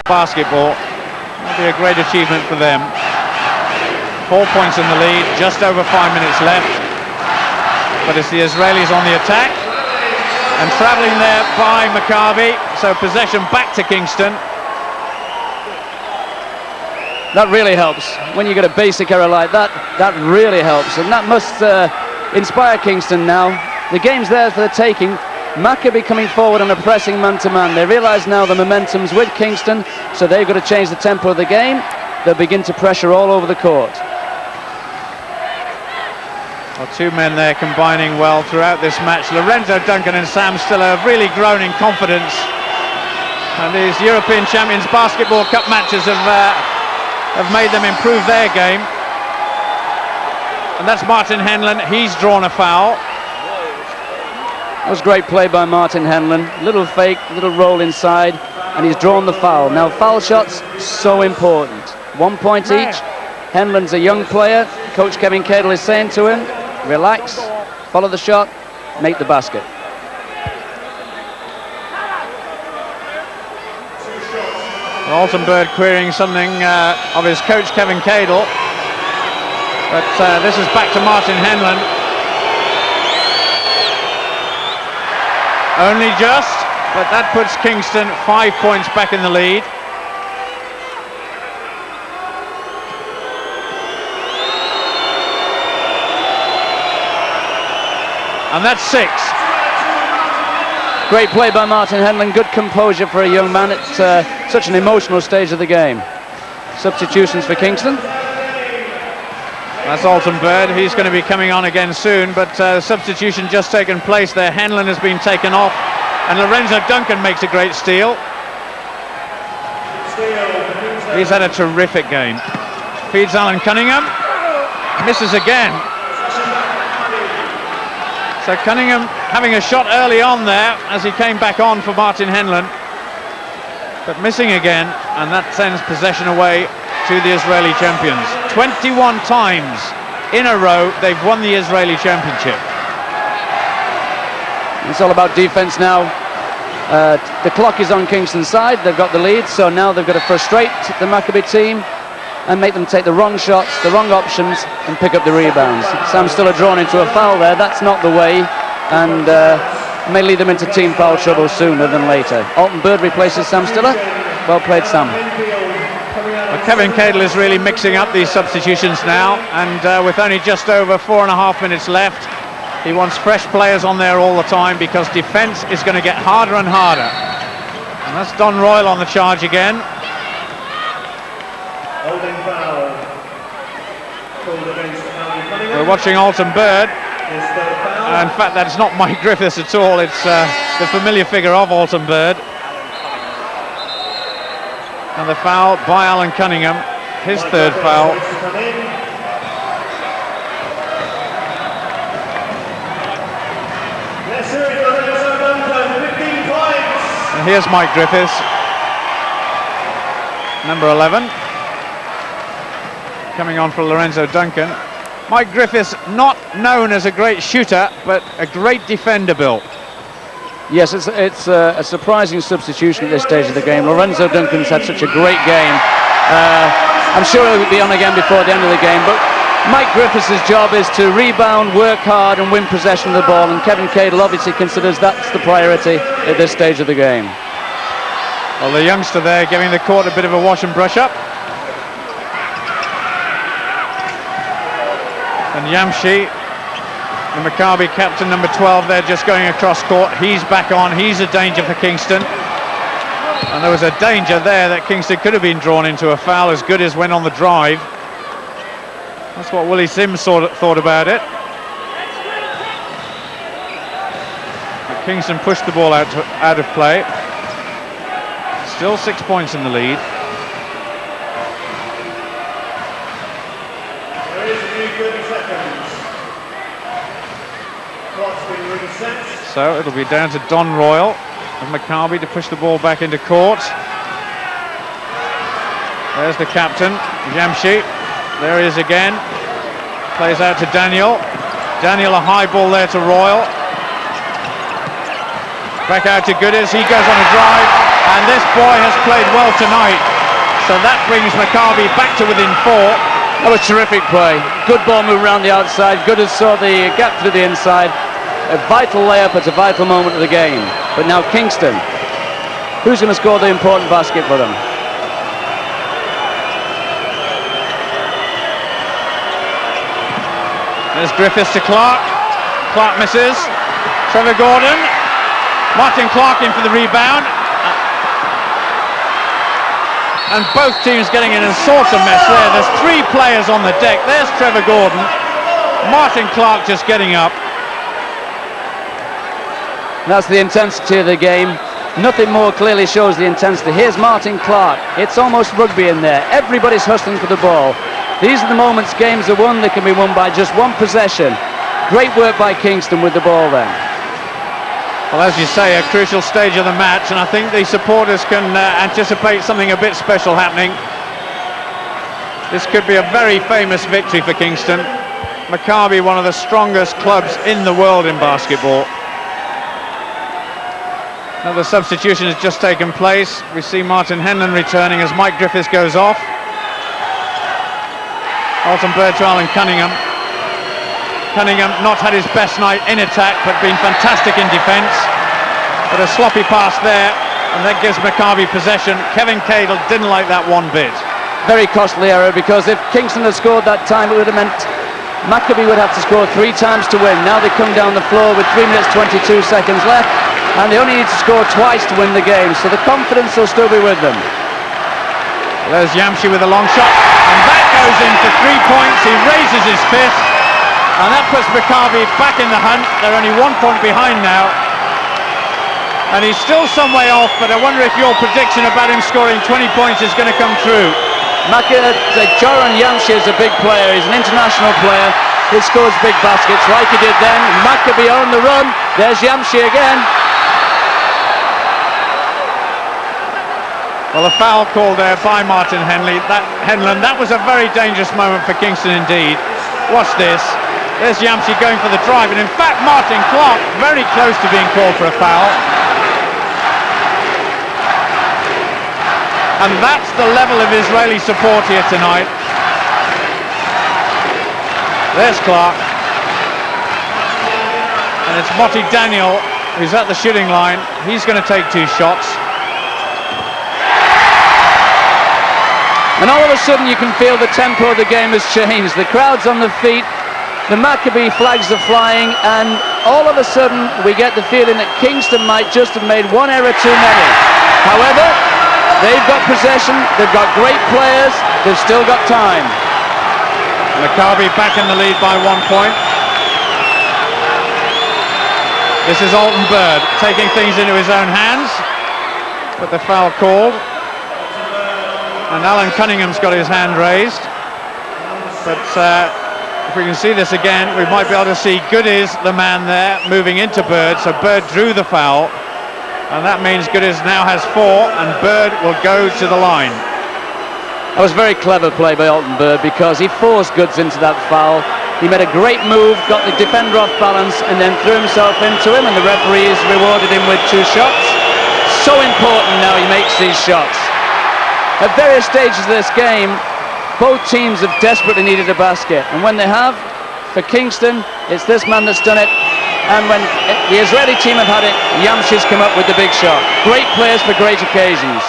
basketball. That'll be a great achievement for them. 4 points in the lead, just over 5 minutes left. But it's the Israelis on the attack. And travelling there by Maccabi, so possession back to Kingston. That really helps. When you get a basic error like that, that really helps. And that must inspire Kingston now. The game's there for the taking. Maccabi coming forward on a pressing man-to-man. They realise now the momentum's with Kingston, so they've got to change the tempo of the game. They'll begin to pressure all over the court. Well, two men there combining well throughout this match. Lorenzo Duncan and Sam Stiller have really grown in confidence. And these European Champions Basketball Cup matches have made them improve their game. And that's Martin Henlon. He's drawn a foul. That was great play by Martin Henlon. Little fake, little roll inside, and he's drawn the foul. Now, foul shots, so important. 1 point each. Henlon's a young player. Coach Kevin Cadle is saying to him, relax, follow the shot, make the basket. Altenberg querying something of his coach Kevin Cadle. But this is back to Martin Henlon. Only just, but that puts Kingston 5 points back in the lead. And that's 6. Great play by Martin Henlon, good composure for a young man at such an emotional stage of the game. Substitutions for Kingston. That's Altenberg. He's going to be coming on again soon, but substitution just taken place there. Henlon has been taken off, and Lorenzo Duncan makes a great steal. He's had a terrific game. Feeds Alan Cunningham, misses again. So Cunningham having a shot early on there as he came back on for Martin Henlon, but missing again, and that sends possession away to the Israeli champions. 21 times in a row they've won the Israeli championship. It's all about defense now. The clock is on Kingston's side. They've got the lead, so now they've got to frustrate the Maccabi team and make them take the wrong shots, the wrong options, and pick up the rebounds. Sam Stiller drawn into a foul there. That's not the way, and may lead them into team foul trouble sooner than later. Altenberg replaces Sam Stiller. Well played, Sam. Well, Kevin Cadle is really mixing up these substitutions now, and with only just over 4.5 minutes left, he wants fresh players on there all the time because defence is going to get harder and harder. And that's Don Royal on the charge again. We're watching Altenberg. In fact, that's not Mike Griffiths at all. It's the familiar figure of Altenberg. And the foul by Alan Cunningham, his third foul. And here's Mike Griffiths, number 11, coming on for Lorenzo Duncan. Mike Griffiths, not known as a great shooter, but a great defender, Bill. Yes, it's a surprising substitution at this stage of the game. Lorenzo Duncan's had such a great game. I'm sure he'll be on again before the end of the game, but Mike Griffiths' job is to rebound, work hard and win possession of the ball, and Kevin Cadle obviously considers that's the priority at this stage of the game. Well, the youngster there giving the court a bit of a wash and brush up. And Yamshi, the Maccabi captain, number 12 there, just going across court. He's back on. He's a danger for Kingston. And there was a danger there that Kingston could have been drawn into a foul, as good as went on the drive. That's what Willie Sims thought about it. But Kingston pushed the ball out of play. Still 6 points in the lead. So it'll be down to Don Royal of Maccabi to push the ball back into court. There's the captain, Yamshi. There he is again. Plays out to Daniel. Daniel, a high ball there to Royal. Back out to Goodis. He goes on a drive And this boy has played well tonight. So that brings Maccabi back to within 4. That was terrific play. Good ball move around the outside. Gooders saw the gap through the inside. A vital layup at a vital moment of the game. But now Kingston. Who's going to score the important basket for them? There's Griffiths to Clark. Clark misses. Trevor Gordon. Martin Clark in for the rebound. And both teams getting in a sort of mess there. There's 3 players on the deck. There's Trevor Gordon. Martin Clark just getting up. That's the intensity of the game. Nothing more clearly shows the intensity. Here's Martin Clark. It's almost rugby in there. Everybody's hustling for the ball. These are the moments games are won. They can be won by just one possession. Great work by Kingston with the ball then. Well, as you say, a crucial stage of the match, and I think the supporters can anticipate something a bit special happening. This could be a very famous victory for Kingston. Maccabi, one of the strongest clubs in the world in basketball. Another substitution has just taken place. We see Martin Henlon returning as Mike Griffiths goes off. Alton Bird to Alan Cunningham. Cunningham not had his best night in attack, but been fantastic in defence. But a sloppy pass there, and that gives Maccabi possession. Kevin Cadle didn't like that one bit. Very costly error, because if Kingston had scored that time, it would have meant Maccabi would have to score 3 times to win. Now they come down the floor with 3 minutes 22 seconds left, and they only need to score twice to win the game, so the confidence will still be with them. There's Yamshi with a long shot, and that goes in for 3 points. He raises his fist, and that puts Maccabi back in the hunt. They're only 1 point behind now, and he's still some way off, but I wonder if your prediction about him scoring 20 points is going to come true. Joran Yamshi is a big player. He's an international player. He scores big baskets like he did then. Maccabi on the run. There's Yamshi again. Well, a foul called there by Martin Henlon. That was a very dangerous moment for Kingston indeed. Watch this. There's Yamshi going for the drive, and in fact Martin Clark very close to being called for a foul. And that's the level of Israeli support here tonight. There's Clark. And it's Moti Daniel who's at the shooting line. He's going to take 2 shots. And all of a sudden you can feel the tempo of the game has changed. The crowd's on the feet, the Maccabi flags are flying, and all of a sudden we get the feeling that Kingston might just have made 1 error too many. However, they've got possession, they've got great players, they've still got time. Maccabi back in the lead by 1 point. This is Alton Bird taking things into his own hands, but the foul called. And Alan Cunningham's got his hand raised. But if we can see this again, we might be able to see Goodies, the man there, moving into Bird. So Bird drew the foul. And that means Goodies now has 4, and Bird will go to the line. That was very clever play by Alton Bird, because he forced Goods into that foul. He made a great move, got the defender off balance, and then threw himself into him, and the referees rewarded him with 2 shots. So important now he makes these shots. At various stages of this game, both teams have desperately needed a basket, and when they have, for Kingston, it's this man that's done it, and when the Israeli team have had it, Yamshi's come up with the big shot. Great players for great occasions.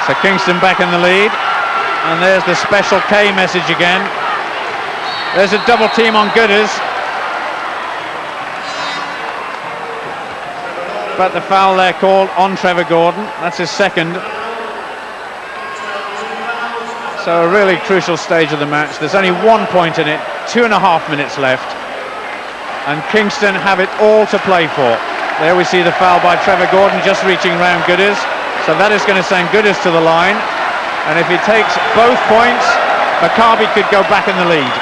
So Kingston back in the lead, and there's the special K message again. There's a double team on Gooders. But the foul there called on Trevor Gordon. That's his 2nd. So a really crucial stage of the match. There's only 1 point in it, 2.5 minutes left. And Kingston have it all to play for. There we see the foul by Trevor Gordon just reaching round Gooders. So that is going to send Gooders to the line. And if he takes both points, Maccabi could go back in the lead.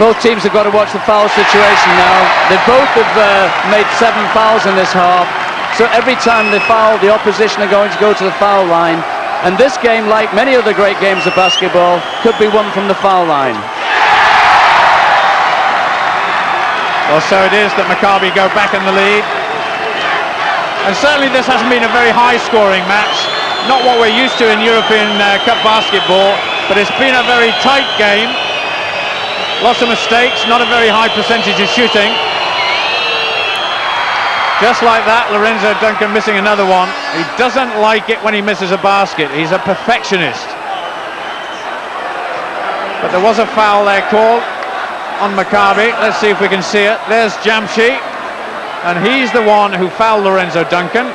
Both teams have got to watch the foul situation now. They both have made 7 fouls in this half. So every time they foul, the opposition are going to go to the foul line. And this game, like many other great games of basketball, could be won from the foul line. Well, so it is that Maccabi go back in the lead. And certainly this hasn't been a very high-scoring match. Not what we're used to in European Cup basketball, but it's been a very tight game. Lots of mistakes, not a very high percentage of shooting. Just like that, Lorenzo Duncan missing another one. He doesn't like it when he misses a basket. He's a perfectionist. But there was a foul there called on Maccabi. Let's see if we can see it. There's Jamshi, and he's the one who fouled Lorenzo Duncan.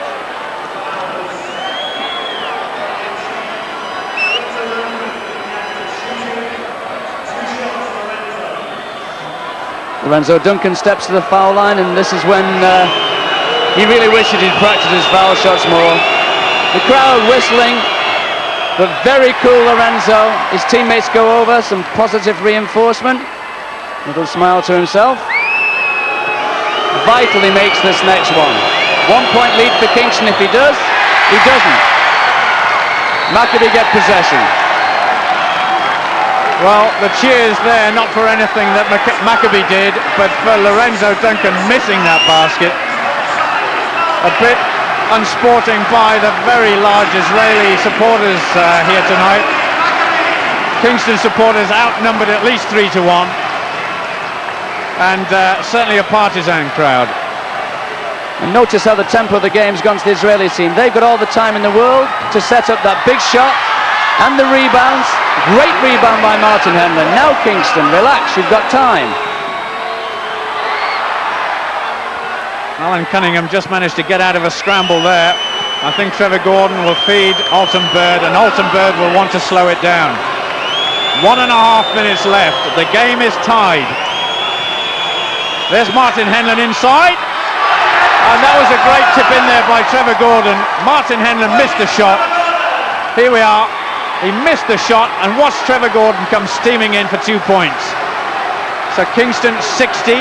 Lorenzo Duncan steps to the foul line, and this is when he really wishes he'd practiced his foul shots more. The crowd whistling, but very cool Lorenzo. His teammates go over, some positive reinforcement. Little smile to himself. Vital he makes this next one. 1 point lead for Kingston if he does. He doesn't. Maccabi get possession. Well, the cheers there, not for anything that Maccabi did, but for Lorenzo Duncan missing that basket. A bit unsporting by the very large Israeli supporters here tonight. Kingston supporters outnumbered at least 3-1, and certainly a partisan crowd. And notice how the tempo of the game's gone to the Israeli team. They've got all the time in the world to set up that big shot and the rebounds. Great rebound by Martin Henlon. Now Kingston, relax, you've got time. Alan Cunningham just managed to get out of a scramble there. I think Trevor Gordon will feed Alton Bird, and Alton Bird will want to slow it down. 1.5 minutes left. The game is tied. There's Martin Henlon inside. And that was a great tip in there by Trevor Gordon. Martin Henlon missed the shot. Here we are. He missed the shot, and watch Trevor Gordon come steaming in for 2 points. So Kingston 60,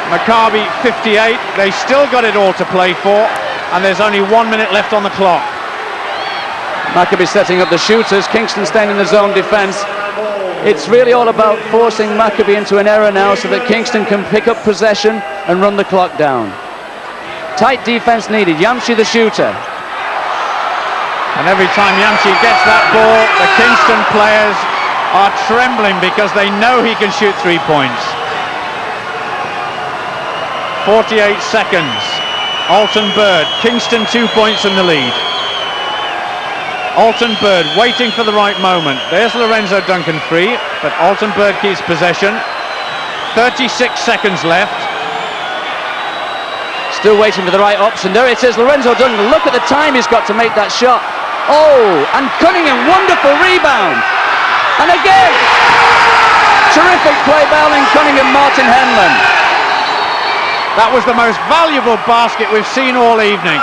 Maccabi 58. They still got it all to play for, and there's only 1 minute left on the clock. Maccabi setting up the shooters, Kingston staying in the zone defence. It's really all about forcing Maccabi into an error now so that Kingston can pick up possession and run the clock down. Tight defence needed. Yamshi the shooter. And every time Yamshi gets that ball, the Kingston players are trembling because they know he can shoot 3 points. 48 seconds. Alton Bird, Kingston 2 points in the lead. Alton Bird waiting for the right moment. There's Lorenzo Duncan free, but Alton Bird keeps possession. 36 seconds left. Still waiting for the right option. There it is, Lorenzo Duncan. Look at the time he's got to make that shot. Oh, and Cunningham, wonderful rebound. And again, terrific play by Alan Cunningham, Martin Henlon. That was the most valuable basket we've seen all evening.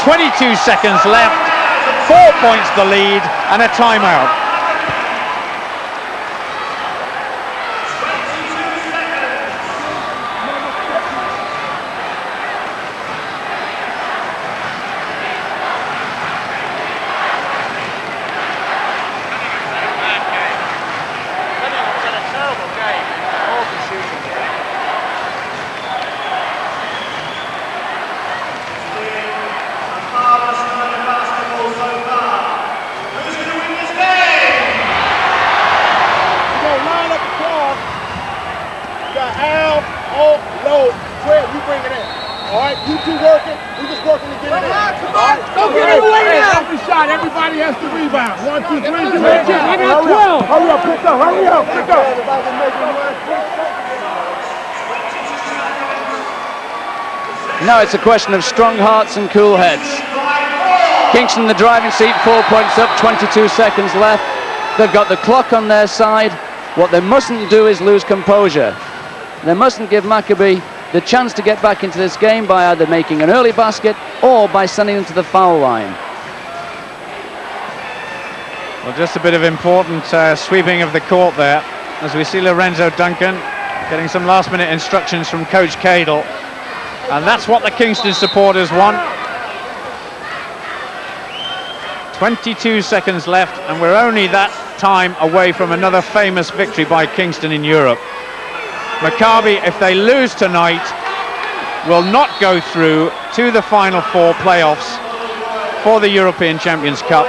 22 seconds left, 4 points the lead, and a timeout. Everybody has to rebound. 1, 2, 3. I got 12. Hurry up, pick up. Hurry up, pick up. Now it's a question of strong hearts and cool heads. Kingston in the driving seat, 4 points up, 22 seconds left. They've got the clock on their side. What they mustn't do is lose composure. They mustn't give Maccabi the chance to get back into this game by either making an early basket or by sending them to the foul line. Well, just a bit of important sweeping of the court there, as we see Lorenzo Duncan getting some last-minute instructions from Coach Cadle, and that's what the Kingston supporters want. 22 seconds left, and we're only that time away from another famous victory by Kingston in Europe. Maccabi, if they lose tonight, will not go through to the Final Four playoffs for the European Champions Cup.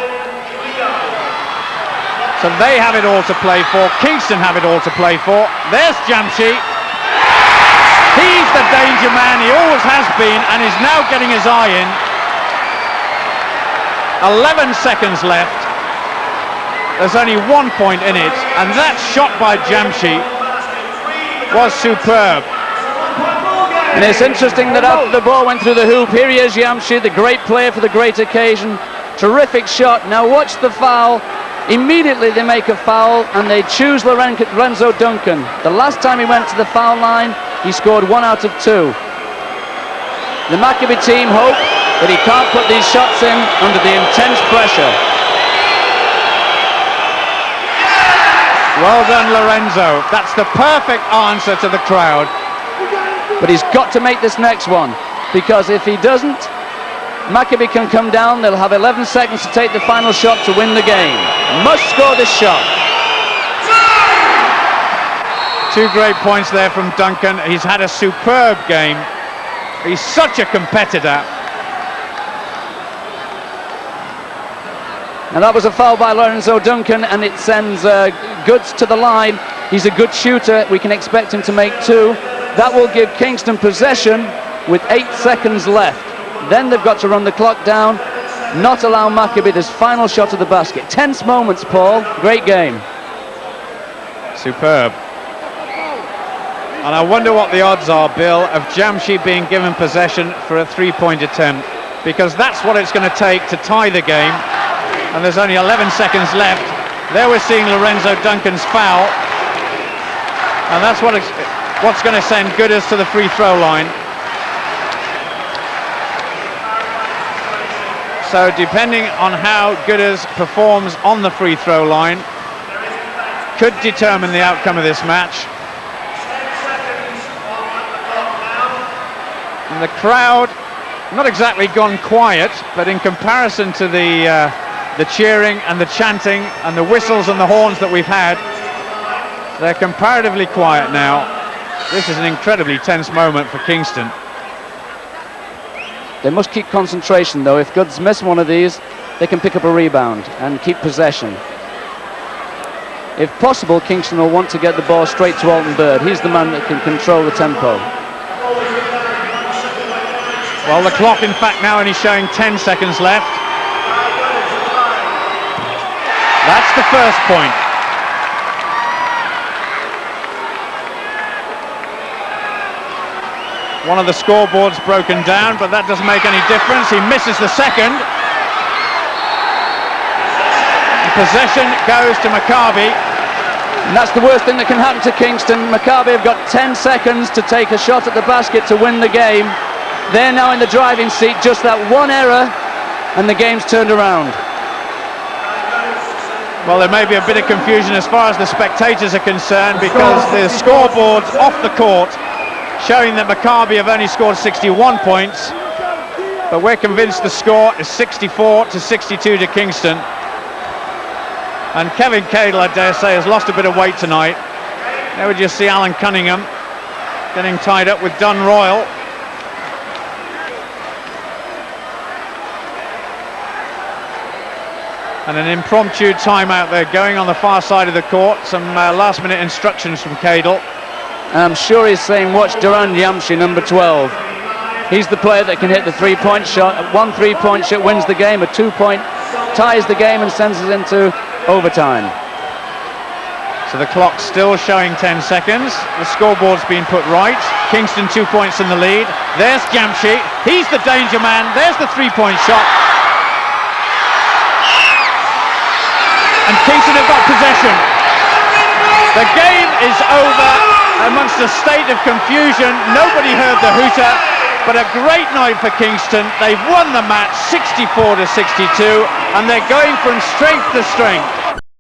So they have it all to play for. Kingston have it all to play for. There's Jamshi. He's the danger man. He always has been and is now getting his eye in. 11 seconds left. There's only 1 point in it, and that shot by Jamshi was superb. And it's interesting that after the ball went through the hoop, here he is, Jamshi, the great player for the great occasion. Terrific shot. Now watch the foul. Immediately they make a foul and they choose Lorenzo Duncan. The last time he went to the foul line, he scored 1 out of 2. The Maccabi team hope that he can't put these shots in under the intense pressure. Well done, Lorenzo. That's the perfect answer to the crowd. But he's got to make this next one, because if he doesn't, Maccabi can come down. They'll have 11 seconds to take the final shot to win the game. Must score this shot. 2 great points there from Duncan. He's had a superb game. He's such a competitor. And that was a foul by Lorenzo Duncan, and it sends Goods to the line. He's a good shooter. We can expect him to make 2. That will give Kingston possession with 8 seconds left. Then they've got to run the clock down, not allow Maccabi this final shot of the basket. Tense moments, Paul. Great game. Superb. And I wonder what the odds are, Bill, of Jamshi being given possession for a 3-point attempt, because that's what it's going to take to tie the game. And there's only 11 seconds left. There we're seeing Lorenzo Duncan's foul, and that's what's going to send Gooders to the free throw line. So depending on how Gooders performs on the free throw line could determine the outcome of this match. And the crowd not exactly gone quiet, but in comparison to the cheering and the chanting and the whistles and the horns that we've had, they're comparatively quiet now. This is an incredibly tense moment for Kingston. They must keep concentration, though. If Goods miss one of these, they can pick up a rebound and keep possession. If possible, Kingston will want to get the ball straight to Alton Bird. He's the man that can control the tempo. Well, the clock, in fact, now only showing 10 seconds left. That's the first point. One of the scoreboards broken down, but that doesn't make any difference. He misses the second. And possession goes to Maccabi. And that's the worst thing that can happen to Kingston. Maccabi have got 10 seconds to take a shot at the basket to win the game. They're now in the driving seat. Just that one error and the game's turned around. Well, there may be a bit of confusion as far as the spectators are concerned, because the scoreboard's off the court, showing that Maccabi have only scored 61 points, but we're convinced the score is 64-62 to Kingston. And Kevin Cadle, I dare say, has lost a bit of weight tonight. There we just see Alan Cunningham getting tied up with Dunn Royal. And an impromptu timeout there going on the far side of the court. Some last-minute instructions from Cadle. I'm sure he's saying, watch Duran Jamshi, number 12. He's the player that can hit the 3-point shot. 1 3-point shot wins the game. A 2-point ties the game and sends us into overtime. So the clock's still showing 10 seconds. The scoreboard's been put right. Kingston 2 points in the lead. There's Jamshi. He's the danger man. There's the 3-point shot. And Kingston have got possession. The game is over. Amongst a state of confusion, nobody heard the hooter, but a great night for Kingston. They've won the match 64-62, and they're going from strength to strength.